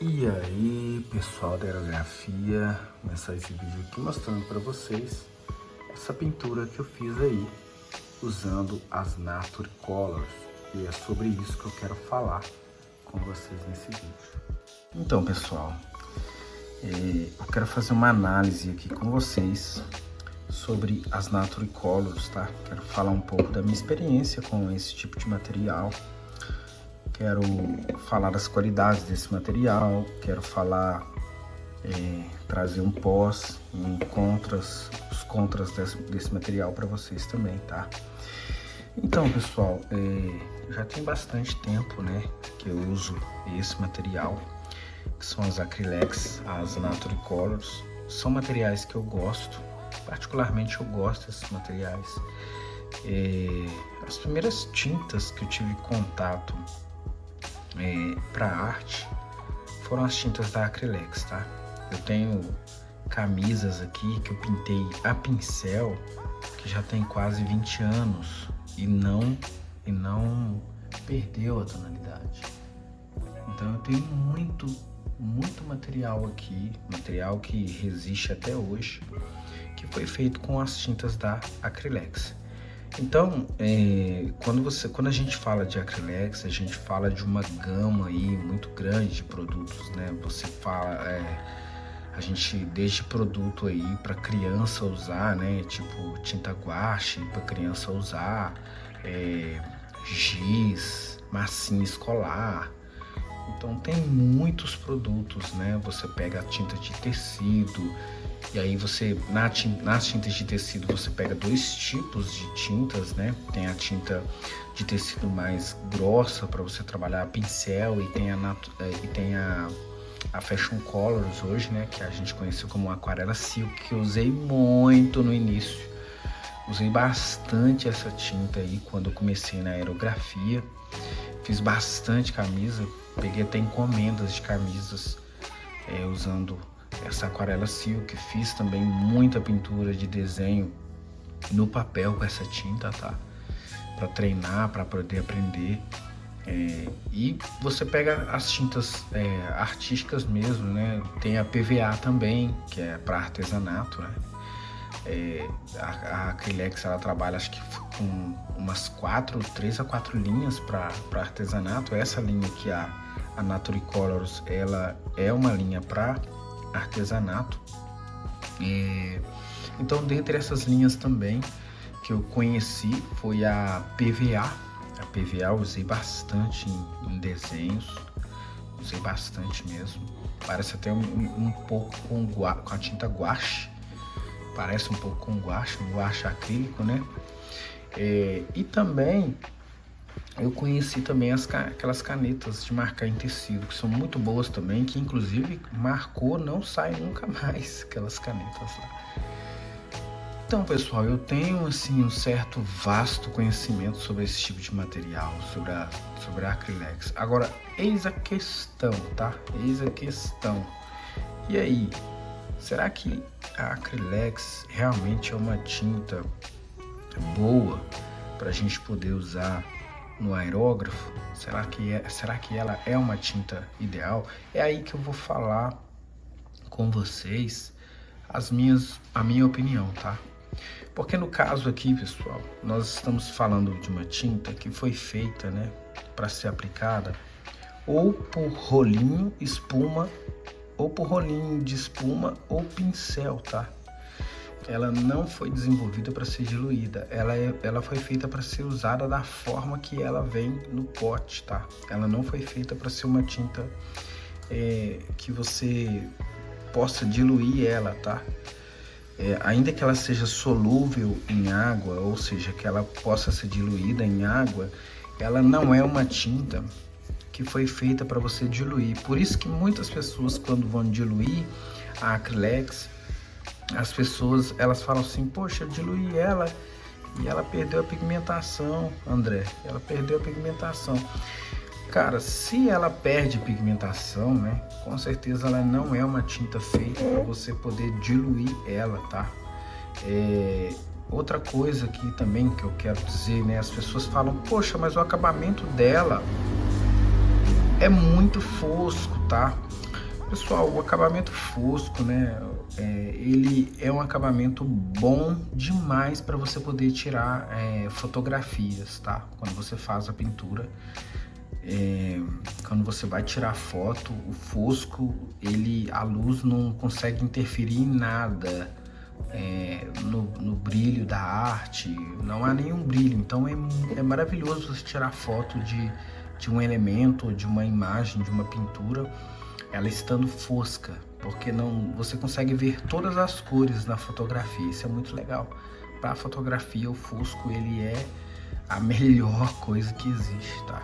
E aí, pessoal da aerografia, começar esse vídeo aqui mostrando para vocês essa pintura que eu fiz aí usando as Nature Colors, e é sobre isso que eu quero falar com vocês nesse vídeo. Então, pessoal, eu quero fazer uma análise aqui com vocês sobre as Nature Colors, tá? Quero falar um pouco da minha experiência com esse tipo de material. Quero falar das qualidades desse material, quero falar, trazer um pós e os contras desse material para vocês também, tá? Então, pessoal, já tem bastante tempo, né, que eu uso esse material, que são as Acrylex, as Nature Colors. São materiais que eu gosto, particularmente eu gosto desses materiais. As primeiras tintas que eu tive contato para arte foram as tintas da Acrylex, tá? Eu tenho camisas aqui que eu pintei a pincel, que já tem quase 20 anos e não perdeu a tonalidade. Então eu tenho muito material aqui, material que resiste até hoje, que foi feito com as tintas da Acrylex. Então, quando a gente fala de Acrylex, a gente fala de uma gama aí muito grande de produtos, né? Você fala, a gente desde produto aí para criança usar, né? Tipo tinta guache para criança usar, giz, massinha escolar. Então tem muitos produtos, né? Você pega a tinta de tecido, e aí você, nas tintas de tecido, você pega dois tipos de tintas, né? Tem a tinta de tecido mais grossa para você trabalhar a pincel, e tem a Fashion Colors hoje, né? Que a gente conheceu como Aquarela Silk, que eu usei muito no início. Usei bastante essa tinta aí quando eu comecei na aerografia. Fiz bastante camisa, peguei até encomendas de camisas usando essa Aquarela Silk. Fiz também muita pintura de desenho no papel com essa tinta, tá? Para treinar, para poder aprender. E você pega as tintas artísticas mesmo, né? Tem a PVA também, que é para artesanato, né? A Acrylex, ela trabalha acho que com umas 3 a 4 linhas para artesanato. Essa linha aqui, a Nature Colors, ela é uma linha para artesanato. Então, dentre essas linhas também que eu conheci foi a PVA. A PVA eu usei bastante em desenhos, usei bastante mesmo. Parece até um pouco com a tinta guache. Parece um pouco com um guache acrílico, né? E também eu conheci também aquelas canetas de marcar em tecido, que são muito boas também, que inclusive marcou, não sai nunca mais aquelas canetas lá. Então, pessoal, eu tenho assim um certo vasto conhecimento sobre esse tipo de material, sobre a Acrylex. Agora, eis a questão, tá? Eis a questão. E aí, será que a Acrylex realmente é uma tinta boa para a gente poder usar no aerógrafo? Será que ela é uma tinta ideal? É aí que eu vou falar com vocês a minha opinião, tá? Porque no caso aqui, pessoal, nós estamos falando de uma tinta que foi feita, né, para ser aplicada ou por rolinho, espuma, ou por rolinho de espuma ou pincel, tá? Ela não foi desenvolvida para ser diluída, ela foi feita para ser usada da forma que ela vem no pote, tá? Ela não foi feita para ser uma tinta que você possa diluir ela, tá? Ainda que ela seja solúvel em água, ou seja, que ela possa ser diluída em água, ela não é uma tinta que foi feita para você diluir. Por isso que muitas pessoas, quando vão diluir a Acrylex, as pessoas elas falam assim: poxa, eu diluí ela e ela perdeu a pigmentação, André, ela perdeu a pigmentação. Cara, se ela perde pigmentação, né, com certeza ela não é uma tinta feita para você poder diluir ela, tá? Outra coisa aqui também que eu quero dizer, né, as pessoas falam: poxa, mas o acabamento dela é muito fosco, tá? Pessoal, o acabamento fosco, né, ele é um acabamento bom demais para você poder tirar fotografias, tá? Quando você faz a pintura, quando você vai tirar foto, o fosco, a luz não consegue interferir em nada no brilho da arte, não há nenhum brilho, então é maravilhoso você tirar foto de um elemento, de uma imagem, de uma pintura, ela estando fosca, porque não, você consegue ver todas as cores na fotografia, isso é muito legal. Para a fotografia, o fosco ele é a melhor coisa que existe, tá?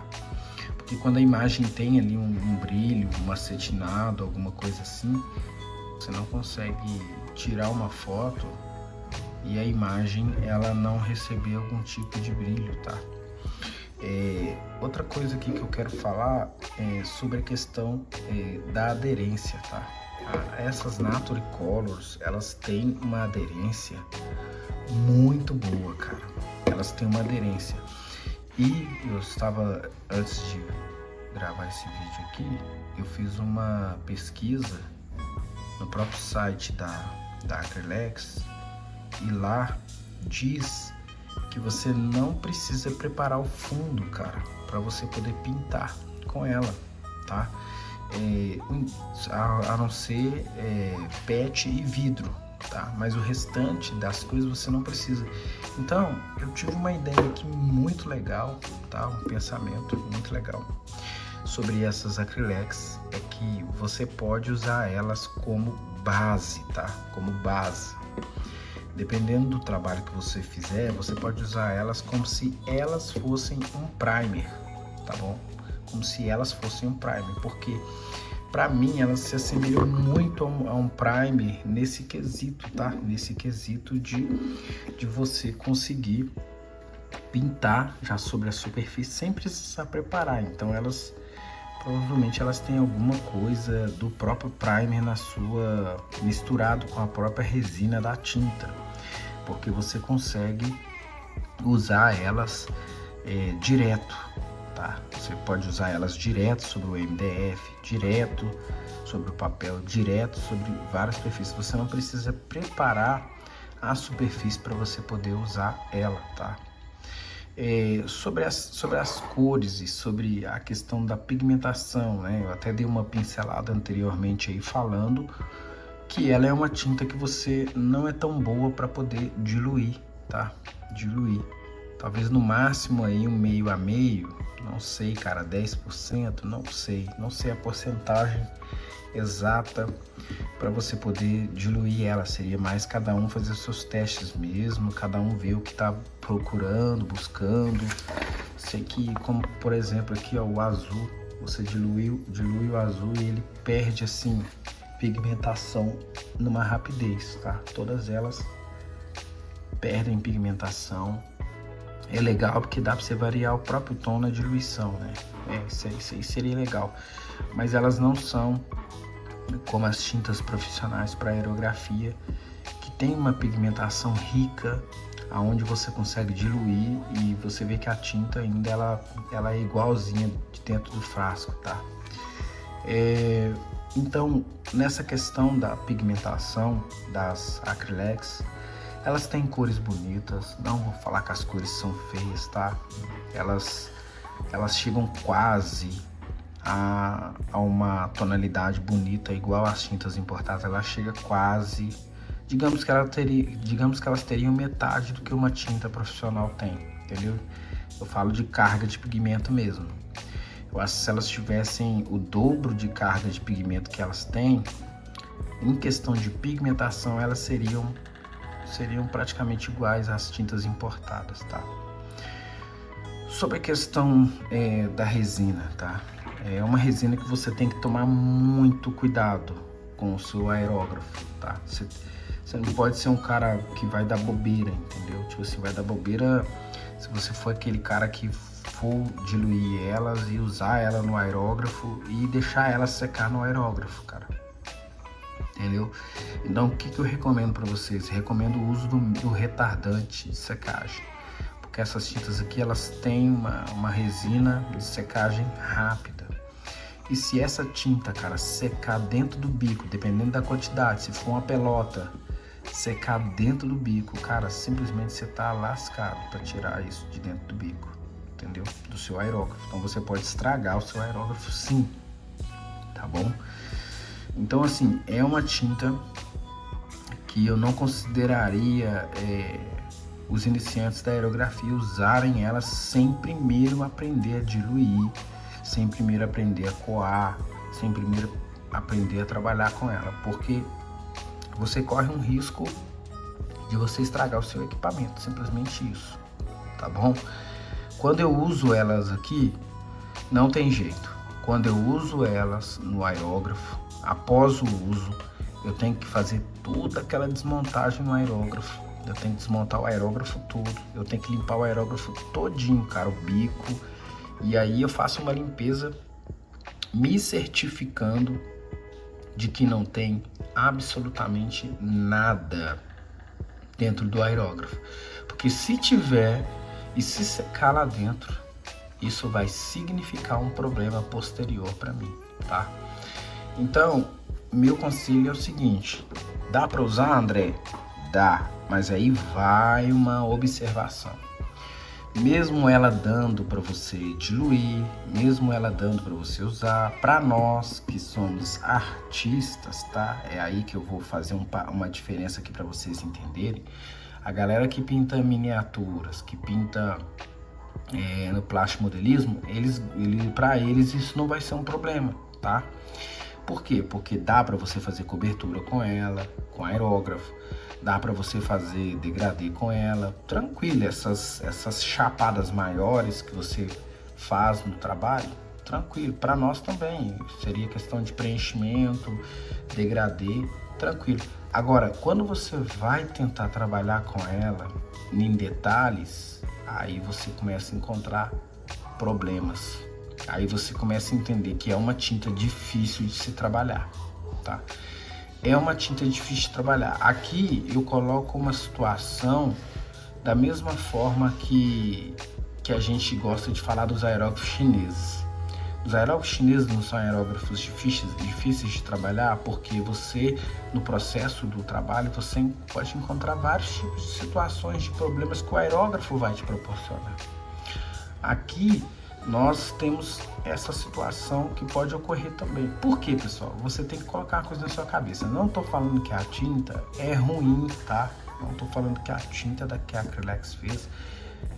Porque quando a imagem tem ali um brilho, um acetinado, alguma coisa assim, você não consegue tirar uma foto e a imagem ela não receber algum tipo de brilho, tá? Outra coisa aqui que eu quero falar é sobre a questão da aderência, tá? Essas Nature Colors, elas têm uma aderência muito boa, cara. Elas têm uma aderência. E eu estava, antes de gravar esse vídeo aqui, eu fiz uma pesquisa no próprio site da Acrylex e lá diz que você não precisa preparar o fundo, cara, para você poder pintar com ela, tá? A não ser PET e vidro, tá? Mas o restante das coisas você não precisa. Então, eu tive uma ideia aqui muito legal, tá? Um pensamento muito legal sobre essas Acrylex, é que você pode usar elas como base, tá? Como base. Dependendo do trabalho que você fizer, você pode usar elas como se elas fossem um primer, tá bom? Como se elas fossem um primer, porque para mim elas se assemelham muito a um primer nesse quesito, tá? Nesse quesito de você conseguir pintar já sobre a superfície sem precisar preparar. Então elas provavelmente elas têm alguma coisa do próprio primer na sua, misturado com a própria resina da tinta, porque você consegue usar elas direto, tá? Você pode usar elas direto sobre o MDF, direto sobre o papel, direto sobre várias superfícies. Você não precisa preparar a superfície para você poder usar ela, tá? Sobre as cores e sobre a questão da pigmentação, né? Eu até dei uma pincelada anteriormente aí falando que ela é uma tinta que você não é tão boa para poder diluir, tá? Diluir. Talvez no máximo aí um meio a meio, não sei, cara, 10%, não sei a porcentagem exata para você poder diluir ela. Seria mais cada um fazer os seus testes mesmo, cada um ver o que tá procurando, buscando. Sei que, como por exemplo aqui, ó, o azul, você dilui o azul e ele perde assim pigmentação numa rapidez, tá? Todas elas perdem pigmentação. É legal porque dá para você variar o próprio tom na diluição, né? Isso aí seria legal. Mas elas não são como as tintas profissionais para aerografia, que tem uma pigmentação rica, aonde você consegue diluir e você vê que a tinta ainda ela é igualzinha de dentro do frasco, tá? Então, nessa questão da pigmentação das Acrylex, elas têm cores bonitas, não vou falar que as cores são feias, tá? Elas chegam quase a uma tonalidade bonita, igual às tintas importadas. Ela chega quase, digamos que elas teriam metade do que uma tinta profissional tem, entendeu? Eu falo de carga de pigmento mesmo. Eu acho que se elas tivessem o dobro de carga de pigmento que elas têm, em questão de pigmentação, elas seriam praticamente iguais às tintas importadas, tá? Sobre a questão da resina, tá? É uma resina que você tem que tomar muito cuidado com o seu aerógrafo, tá? Você não pode ser um cara que vai dar bobeira, entendeu? Tipo assim, vai dar bobeira se você for aquele cara que for diluir elas e usar ela no aerógrafo e deixar ela secar no aerógrafo, cara. Entendeu? Então, o que eu recomendo para vocês? Recomendo o uso do retardante de secagem, porque essas tintas aqui, elas têm uma resina de secagem rápida. E se essa tinta, cara, secar dentro do bico, dependendo da quantidade, se for uma pelota, secar dentro do bico, cara, simplesmente você tá lascado para tirar isso de dentro do bico, entendeu? Do seu aerógrafo. Então você pode estragar o seu aerógrafo, sim, tá bom? Então, assim, é uma tinta que eu não consideraria os iniciantes da aerografia usarem ela sem primeiro aprender a diluir, sem primeiro aprender a coar, sem primeiro aprender a trabalhar com ela, porque você corre um risco de você estragar o seu equipamento, simplesmente isso, tá bom? Quando eu uso elas aqui, não tem jeito. Quando eu uso elas no aerógrafo, após o uso, eu tenho que fazer toda aquela desmontagem no aerógrafo. Eu tenho que desmontar o aerógrafo todo, eu tenho que limpar o aerógrafo todinho, cara, o bico. E aí eu faço uma limpeza me certificando de que não tem absolutamente nada dentro do aerógrafo. Porque se tiver e se secar lá dentro, isso vai significar um problema posterior para mim, tá? Então, meu conselho é o seguinte: dá para usar, André? Dá, mas aí vai uma observação. Mesmo ela dando para você diluir, mesmo ela dando para você usar, para nós que somos artistas, tá? É aí que eu vou fazer uma diferença aqui para vocês entenderem. A galera que pinta miniaturas, que pinta no plástico modelismo, para eles isso não vai ser um problema, tá? Por quê? Porque dá para você fazer cobertura com ela, com aerógrafo, dá para você fazer degradê com ela, tranquilo. Essas chapadas maiores que você faz no trabalho, tranquilo. Para nós também, seria questão de preenchimento, degradê, tranquilo. Agora, quando você vai tentar trabalhar com ela em detalhes, aí você começa a encontrar problemas. Aí você começa a entender que é uma tinta difícil de se trabalhar, tá? É uma tinta difícil de trabalhar. Aqui eu coloco uma situação da mesma forma que a gente gosta de falar dos aerógrafos chineses. Os aerógrafos chineses não são aerógrafos difíceis de trabalhar porque você, no processo do trabalho, você pode encontrar vários tipos de situações, de problemas que o aerógrafo vai te proporcionar. Aqui nós temos essa situação que pode ocorrer também. Por quê, pessoal? Você tem que colocar uma coisa na sua cabeça. Não estou falando que a tinta é ruim, tá? Não estou falando que a tinta que a Acrylex fez,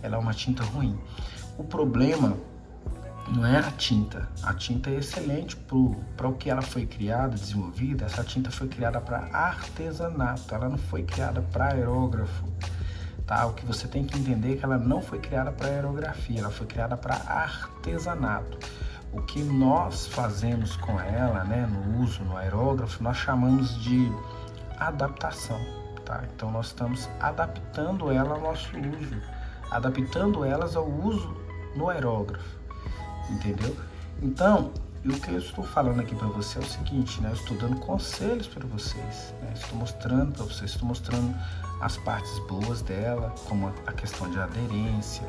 ela é uma tinta ruim. O problema não é a tinta. A tinta é excelente para o que ela foi criada, desenvolvida. Essa tinta foi criada para artesanato. Ela não foi criada para aerógrafo. Tá? O que você tem que entender é que ela não foi criada para aerografia, ela foi criada para artesanato. O que nós fazemos com ela, né, no uso no aerógrafo, nós chamamos de adaptação. Tá? Então nós estamos adaptando ela ao nosso uso, adaptando elas ao uso no aerógrafo, entendeu? Então, o que eu estou falando aqui para você é o seguinte, né? Eu estou dando conselhos para vocês, né? Estou mostrando para vocês, estou mostrando as partes boas dela, como a questão de aderência,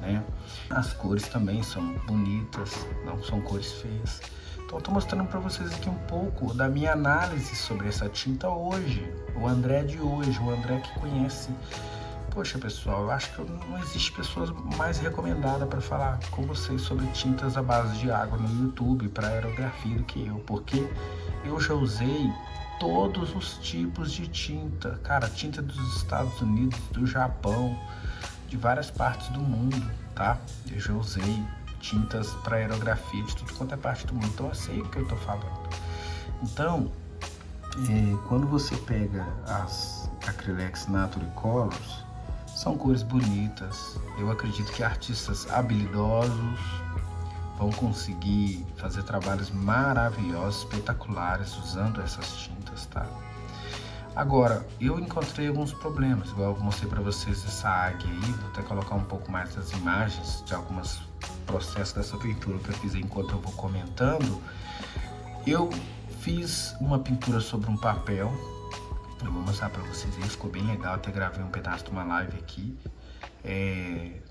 né? As cores também são bonitas, não são cores feias. Então estou mostrando para vocês aqui um pouco da minha análise sobre essa tinta hoje, o André de hoje, o André que conhece. Poxa, pessoal, eu acho que não existe pessoa mais recomendada para falar com vocês sobre tintas à base de água no YouTube para aerografia do que eu, porque eu já usei todos os tipos de tinta, cara, tinta dos Estados Unidos, do Japão, de várias partes do mundo, tá? Eu já usei tintas para aerografia de tudo quanto é parte do mundo, então eu sei o que eu tô falando. Então, quando você pega as Acrylex Natural Colors, são cores bonitas. Eu acredito que artistas habilidosos vão conseguir fazer trabalhos maravilhosos, espetaculares, usando essas tintas, tá? Agora, eu encontrei alguns problemas, igual eu mostrei para vocês essa águia aí, vou até colocar um pouco mais das imagens de alguns processos dessa pintura que eu fiz enquanto eu vou comentando. Eu fiz uma pintura sobre um papel, eu vou mostrar para vocês aí, ficou bem legal, até gravei um pedaço de uma live aqui.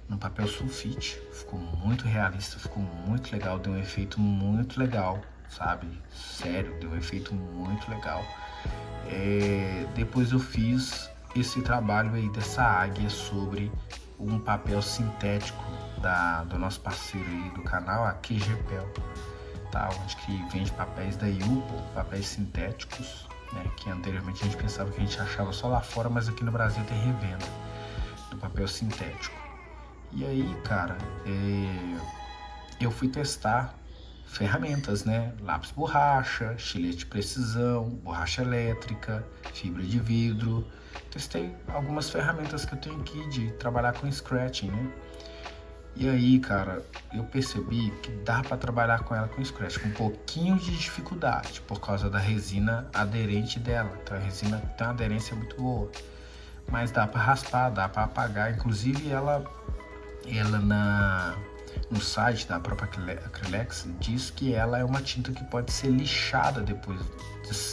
no papel sulfite. Ficou muito realista, ficou muito legal, deu um efeito muito legal, sabe? Sério, deu um efeito muito legal. Depois eu fiz esse trabalho aí dessa águia sobre um papel sintético do nosso parceiro aí do canal, a QGPel, tá? Onde que vende papéis da Yupo, papéis sintéticos, né? Que anteriormente a gente pensava que a gente achava só lá fora, mas aqui no Brasil tem revenda do papel sintético. E aí, cara, eu fui testar ferramentas, né? Lápis borracha, estilete de precisão, borracha elétrica, fibra de vidro. Testei algumas ferramentas que eu tenho aqui de trabalhar com scratching, né? E aí, cara, eu percebi que dá para trabalhar com ela com scratch, com um pouquinho de dificuldade, por causa da resina aderente dela. Então a resina tem uma aderência muito boa, mas dá para raspar, dá para apagar. Inclusive ela no site da própria Acrylex diz que ela é uma tinta que pode ser lixada depois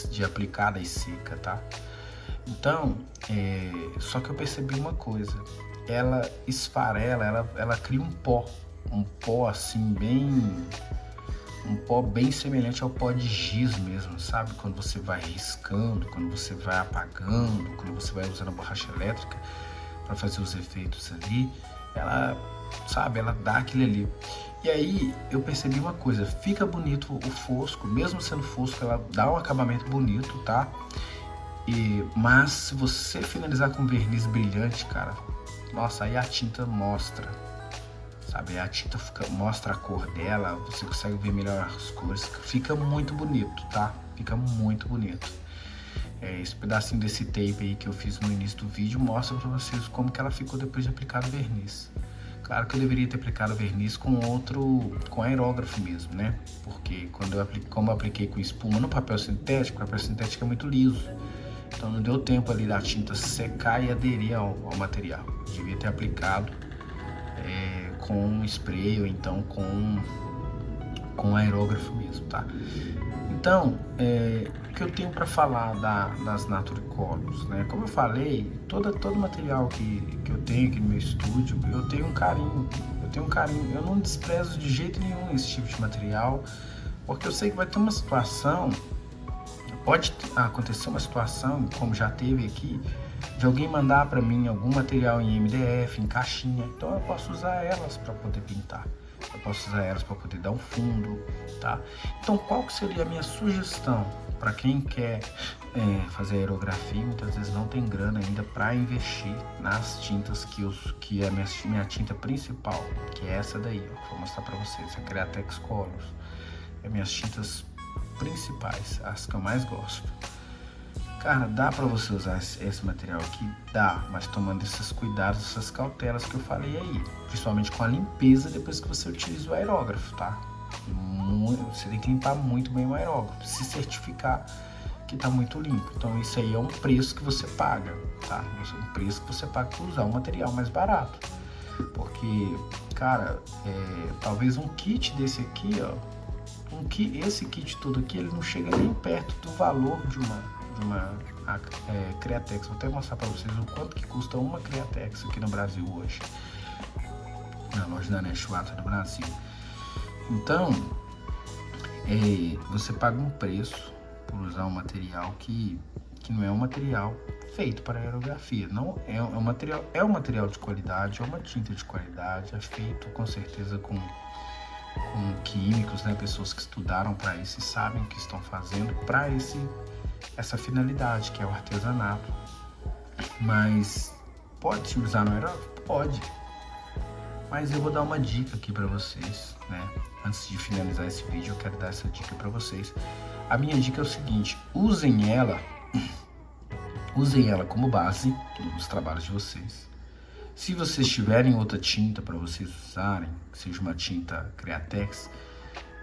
de aplicada e seca, tá? Então, só que eu percebi uma coisa, ela esfarela, ela cria um pó assim um pó bem semelhante ao pó de giz mesmo, sabe? Quando você vai riscando, quando você vai apagando, quando você vai usando a borracha elétrica para fazer os efeitos ali, ela dá aquele ali. E aí eu percebi uma coisa, fica bonito o fosco, mesmo sendo fosco, ela dá um acabamento bonito, tá? Mas se você finalizar com verniz brilhante, cara, nossa, aí a tinta mostra, sabe? A tinta mostra a cor dela, você consegue ver melhor as cores, fica muito bonito, tá? Fica muito bonito. Esse pedacinho desse tape aí que eu fiz no início do vídeo mostra pra vocês como que ela ficou depois de aplicar o verniz. Claro que eu deveria ter aplicado o verniz com aerógrafo mesmo, né? Porque como eu apliquei com espuma no papel sintético, o papel sintético é muito liso. Então não deu tempo ali da tinta secar e aderir ao material. Devia ter aplicado com spray ou então com aerógrafo mesmo, tá? Então, o que eu tenho para falar das Naturicolors, né? Como eu falei, todo material que eu tenho aqui no meu estúdio, eu tenho um carinho, eu não desprezo de jeito nenhum esse tipo de material, porque eu sei que vai ter uma situação, pode acontecer uma situação, como já teve aqui, de alguém mandar para mim algum material em MDF, em caixinha, então eu posso usar elas para poder pintar. Eu posso usar elas para poder dar um fundo, tá? Então, qual que seria a minha sugestão para quem quer fazer aerografia e muitas vezes não tem grana ainda para investir nas tintas que é a minha tinta principal, que é essa daí, ó, que vou mostrar para vocês, a Createx Colors. É minhas tintas principais, as que eu mais gosto. Cara, dá para você usar esse material aqui? Dá, mas tomando esses cuidados, essas cautelas que eu falei aí. Principalmente com a limpeza depois que você utiliza o aerógrafo, tá? Você tem que limpar muito bem o aerógrafo, se certificar que tá muito limpo. Então isso aí é um preço que você paga, tá? Um preço que você paga por usar um material mais barato. Porque, cara, talvez um kit desse aqui, ó, esse kit todo aqui, ele não chega nem perto do valor de uma Createx. Vou até mostrar para vocês o quanto que custa uma Createx aqui no Brasil hoje, na loja da Neshwater do Brasil. Então, você paga um preço por usar um material que não é um material feito para aerografia. Não é um material de qualidade, é uma tinta de qualidade, é feito com certeza com químicos, né? Pessoas que estudaram para isso e sabem o que estão fazendo para essa finalidade, que é o artesanato. Mas pode se usar no aerógrafo? Pode. Mas eu vou dar uma dica aqui para vocês, né? Antes de finalizar esse vídeo, eu quero dar essa dica para vocês. A minha dica é o seguinte: usem ela como base nos trabalhos de vocês. Se vocês tiverem outra tinta para vocês usarem, que seja uma tinta Createx,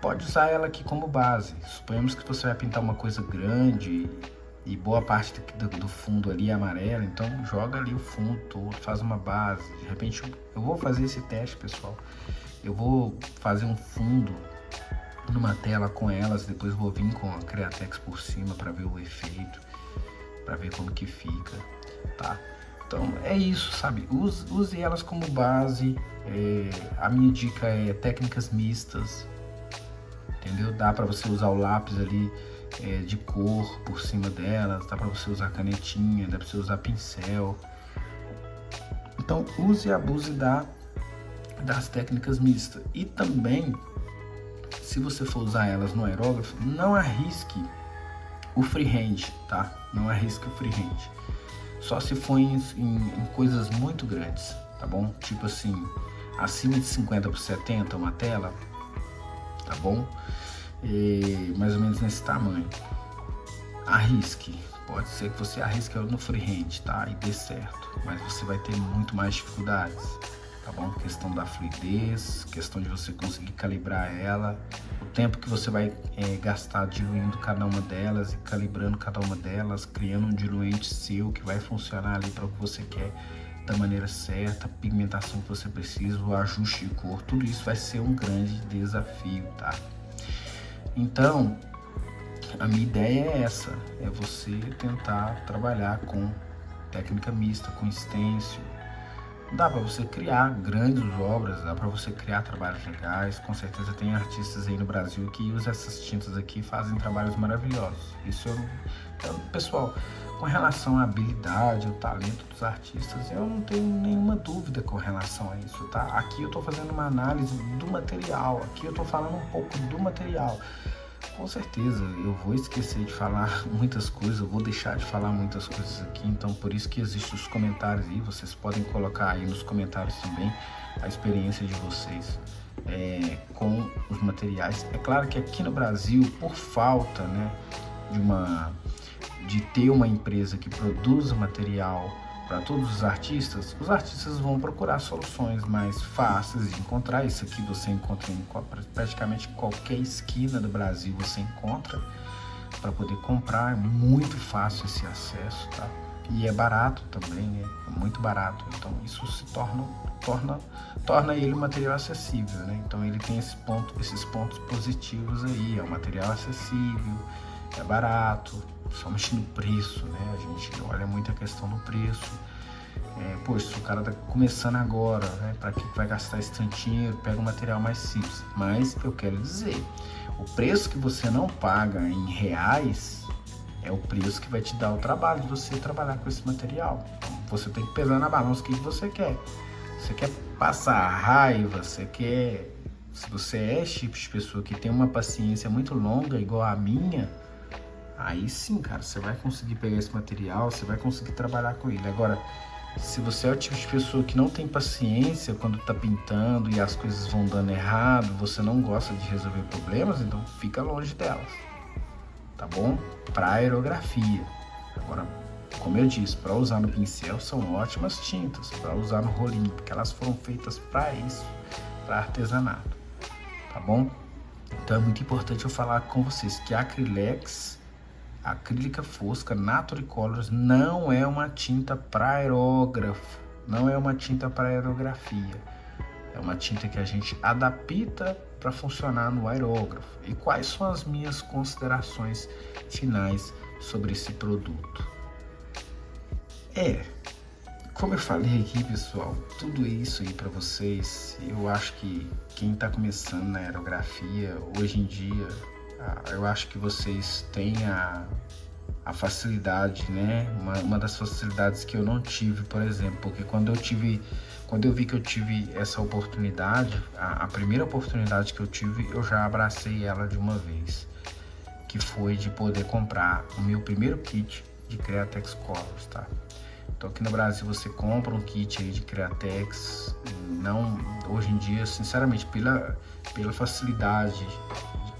pode usar ela aqui como base. Suponhamos que você vai pintar uma coisa grande e boa parte do fundo ali é amarelo, então joga ali o fundo todo, faz uma base. De repente eu vou fazer esse teste, pessoal. Eu vou fazer um fundo numa tela com elas, depois vou vir com a Createx por cima para ver o efeito, para ver como que fica, tá? Então é isso, sabe? Use elas como base. A minha dica é técnicas mistas, entendeu? Dá para você usar o lápis ali de cor por cima delas, dá para você usar canetinha, dá para você usar pincel. Então use e abuse das técnicas mistas. E também, se você for usar elas no aerógrafo, não arrisque o freehand, tá? Não arrisque o freehand. Só se for em coisas muito grandes, tá bom? Tipo assim, acima de 50x70 uma tela, tá bom? Mais ou menos nesse tamanho. Arrisque. Pode ser que você arrisque no freehand, tá? E dê certo. Mas você vai ter muito mais dificuldades, tá bom? Questão da fluidez, questão de você conseguir calibrar ela, o tempo que você vai gastar diluindo cada uma delas e calibrando cada uma delas, criando um diluente seu que vai funcionar ali para o que você quer da maneira certa, a pigmentação que você precisa, o ajuste de cor, tudo isso vai ser um grande desafio, tá? Então, a minha ideia é essa, é você tentar trabalhar com técnica mista, com stencil. Dá para você criar grandes obras, dá para você criar trabalhos legais. Com certeza tem artistas aí no Brasil que usam essas tintas aqui e fazem trabalhos maravilhosos. Então, pessoal, com relação à habilidade, ao talento dos artistas, eu não tenho nenhuma dúvida com relação a isso, tá? Aqui eu tô fazendo uma análise do material, aqui eu tô falando um pouco do material. Com certeza, eu vou esquecer de falar muitas coisas, eu vou deixar de falar muitas coisas aqui, então por isso que existem os comentários aí, vocês podem colocar aí nos comentários também a experiência de vocês com os materiais. É claro que aqui no Brasil, por falta, né, de ter uma empresa que produza material para todos os artistas vão procurar soluções mais fáceis de encontrar. Isso aqui você encontra em praticamente qualquer esquina do Brasil, você encontra para poder comprar. É muito fácil esse acesso, tá? E é barato também, é muito barato. Então isso se torna ele um material acessível, né? Então ele tem esses pontos positivos aí. É um material acessível, é barato, somente no preço, né? A gente olha muito a questão do preço. Poxa, se o cara tá começando agora, né? Para que vai gastar esse tanto dinheiro? Pega um material mais simples. Mas eu quero dizer, o preço que você não paga em reais é o preço que vai te dar o trabalho de você trabalhar com esse material. Então, você tem que pesar na balança o que você quer. Você quer passar raiva, se você é esse tipo de pessoa que tem uma paciência muito longa, igual a minha, aí sim, cara, você vai conseguir pegar esse material, você vai conseguir trabalhar com ele. Agora, se você é o tipo de pessoa que não tem paciência quando tá pintando e as coisas vão dando errado, você não gosta de resolver problemas, então fica longe delas, tá bom? Para aerografia. Agora, como eu disse, para usar no pincel são ótimas tintas, para usar no rolinho, porque elas foram feitas para isso, para artesanato, tá bom? Então é muito importante eu falar com vocês que a acrílica fosca Nature Colors não é uma tinta para aerógrafo, não é uma tinta para aerografia. É uma tinta que a gente adapta para funcionar no aerógrafo. E quais são as minhas considerações finais sobre esse produto? Como eu falei aqui, pessoal, tudo isso aí para vocês, eu acho que quem está começando na aerografia, hoje em dia, eu acho que vocês têm a facilidade, né? Uma das facilidades que eu não tive, por exemplo, porque quando eu vi que eu tive essa oportunidade, a primeira oportunidade que eu tive, eu já abracei ela de uma vez, que foi de poder comprar o meu primeiro kit de Createx Colors, tá? Então aqui no Brasil você compra um kit aí de Createx, não, hoje em dia, sinceramente, pela facilidade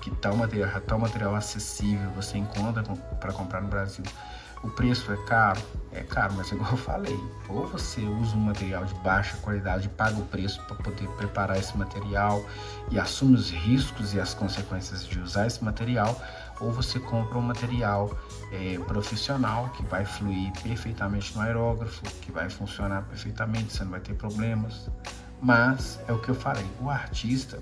que tal material acessível você encontra para comprar no Brasil. O preço é caro, mas igual eu falei, ou você usa um material de baixa qualidade e paga o preço para poder preparar esse material e assume os riscos e as consequências de usar esse material, ou você compra um material profissional que vai fluir perfeitamente no aerógrafo, que vai funcionar perfeitamente, você não vai ter problemas. Mas é o que eu falei, o artista,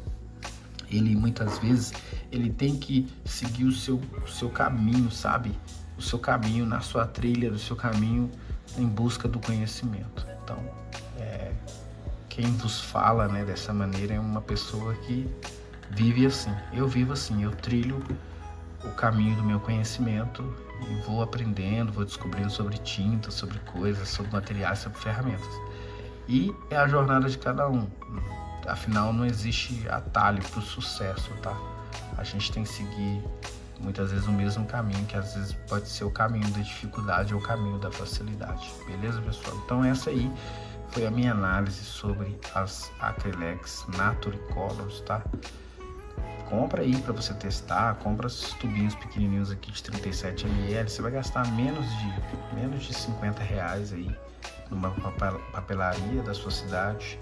ele muitas vezes ele tem que seguir o seu caminho, sabe? O seu caminho na sua trilha, do seu caminho em busca do conhecimento. Então, quem vos fala, né, dessa maneira é uma pessoa que vive assim. Eu vivo assim, eu trilho o caminho do meu conhecimento e vou aprendendo, vou descobrindo sobre tinta, sobre coisas, sobre materiais, sobre ferramentas. E é a jornada de cada um. Afinal, não existe atalho para o sucesso, tá? A gente tem que seguir muitas vezes o mesmo caminho, que às vezes pode ser o caminho da dificuldade ou o caminho da facilidade. Beleza, pessoal? Então essa aí foi a minha análise sobre as Acrylex Nature Colors, tá? Compra aí para você testar, compra esses tubinhos pequenininhos aqui de 37 ml, você vai gastar menos de 50 reais aí numa papelaria da sua cidade.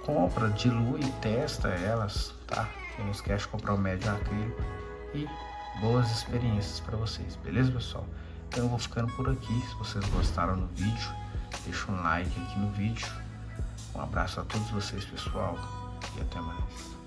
Compra, dilui, testa elas, tá? E não esquece de comprar o médio acrílico e boas experiências para vocês, beleza, pessoal? Então eu vou ficando por aqui. Se vocês gostaram do vídeo, deixa um like aqui no vídeo. Um abraço a todos vocês, pessoal, e até mais.